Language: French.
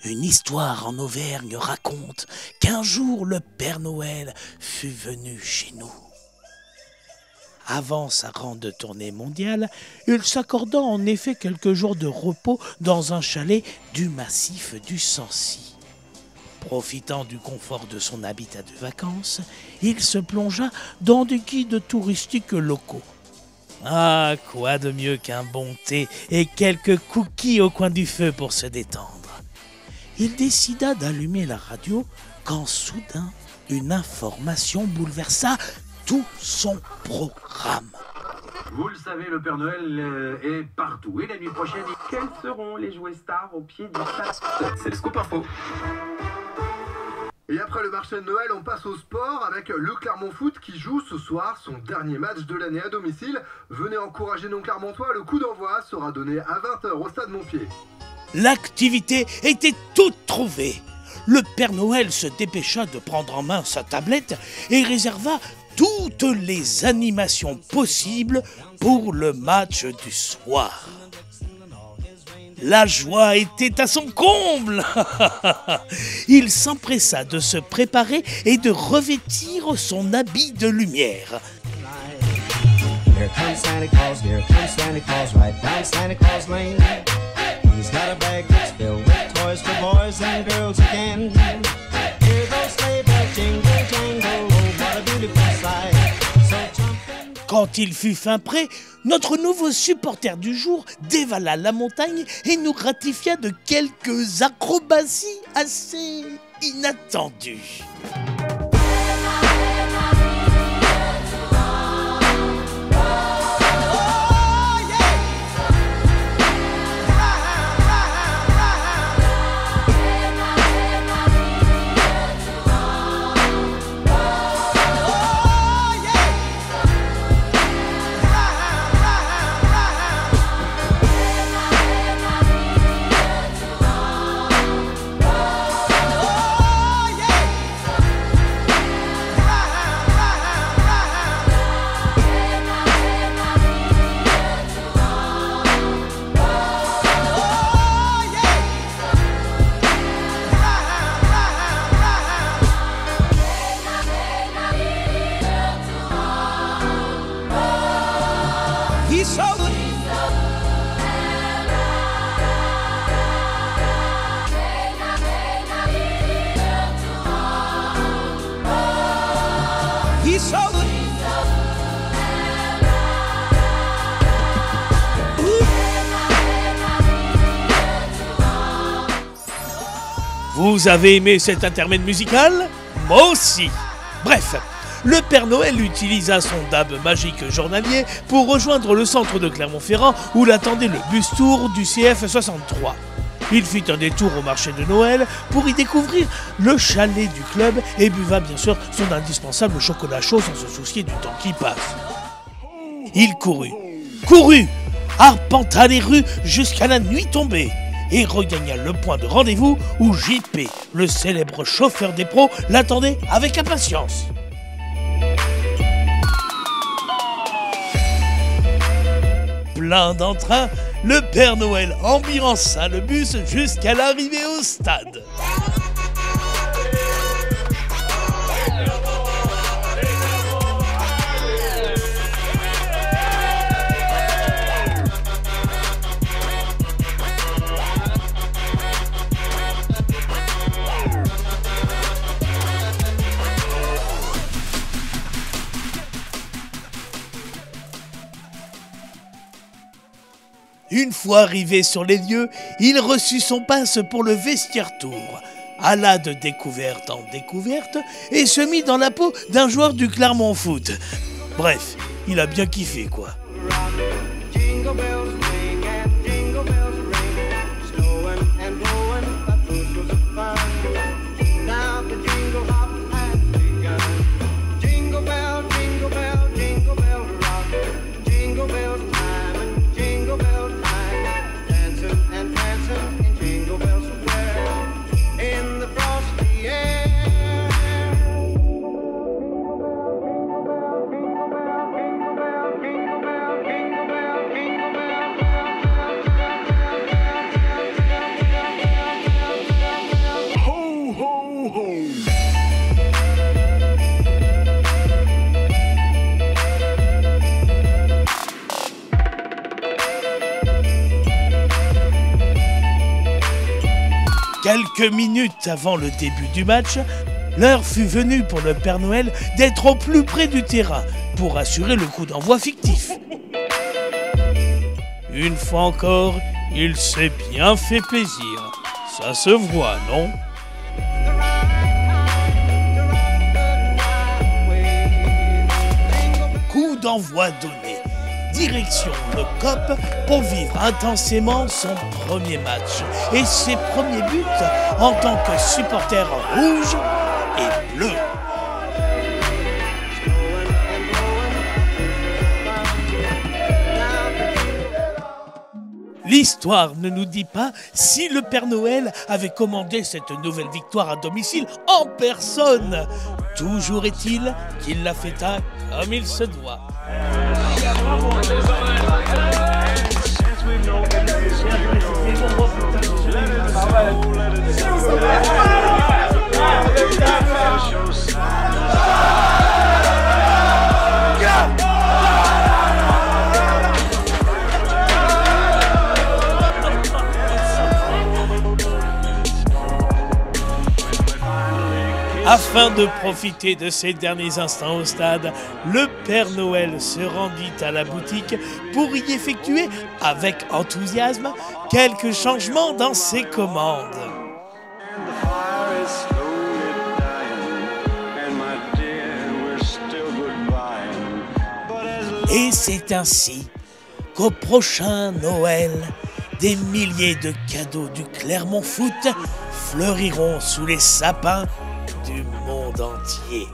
Une histoire en Auvergne raconte qu'un jour le Père Noël fut venu chez nous. Avant sa grande tournée mondiale, il s'accorda en effet quelques jours de repos dans un chalet du massif du Sancy. Profitant du confort de son habitat de vacances, il se plongea dans des guides touristiques locaux. Ah, quoi de mieux qu'un bon thé et quelques cookies au coin du feu pour se détendre. Il décida d'allumer la radio quand soudain, une information bouleversa tout son programme. Vous le savez, le Père Noël est partout. Et la nuit prochaine, quels seront les jouets stars au pied du sapin? c'est le scoop info. Et après le marché de Noël, on passe au sport avec le Clermont Foot qui joue ce soir son dernier match de l'année à domicile. Venez encourager nos Clermontois, le coup d'envoi sera donné à 20h au stade Montpied. L'activité était toute trouvée. Le Père Noël se dépêcha de prendre en main sa tablette et réserva toutes les animations possibles pour le match du soir. La joie était à son comble. Il s'empressa de se préparer et de revêtir son habit de lumière. Here comes Santa Claus, right down Santa Claus Lane. He's got a bag that's filled with toys for boys and girls again. Hear those sleigh bells jingle, jangle, oh what a beautiful sight. So jump in. Quand il fut fin prêt, notre nouveau supporter du jour dévala la montagne et nous gratifia de quelques acrobaties assez inattendues. Vous avez aimé cet intermède musical? Moi aussi. Bref, le Père Noël utilisa son DAB magique journalier pour rejoindre le centre de Clermont-Ferrand où l'attendait le bus tour du CF 63. Il fit un détour au marché de Noël pour y découvrir le chalet du club et buva bien sûr son indispensable chocolat chaud sans se soucier du temps qui passe. Il courut, arpenta les rues jusqu'à la nuit tombée et regagna le point de rendez-vous où JP, le célèbre chauffeur des pros, l'attendait avec impatience. Plein d'entrain, le Père Noël ambiança le bus jusqu'à l'arrivée au stade. Une fois arrivé sur les lieux, il reçut son passe pour le vestiaire tour, alla de découverte en découverte et se mit dans la peau d'un joueur du Clermont Foot. Bref, il a bien kiffé quoi. Quelques minutes avant le début du match, l'heure fut venue pour le Père Noël d'être au plus près du terrain pour assurer le coup d'envoi fictif. Une fois encore, il s'est bien fait plaisir. Ça se voit, non ? Coup d'envoi donné. Direction le COP pour vivre intensément son premier match et ses premiers buts en tant que supporter rouge et bleu. L'histoire ne nous dit pas si le Père Noël avait commandé cette nouvelle victoire à domicile en personne. Toujours est-il qu'il l'a fêta comme il se doit. Afin de profiter de ces derniers instants au stade, le Père Noël se rendit à la boutique pour y effectuer, avec enthousiasme, quelques changements dans ses commandes. Et c'est ainsi qu'au prochain Noël, des milliers de cadeaux du Clermont Foot fleuriront sous les sapins du monde entier.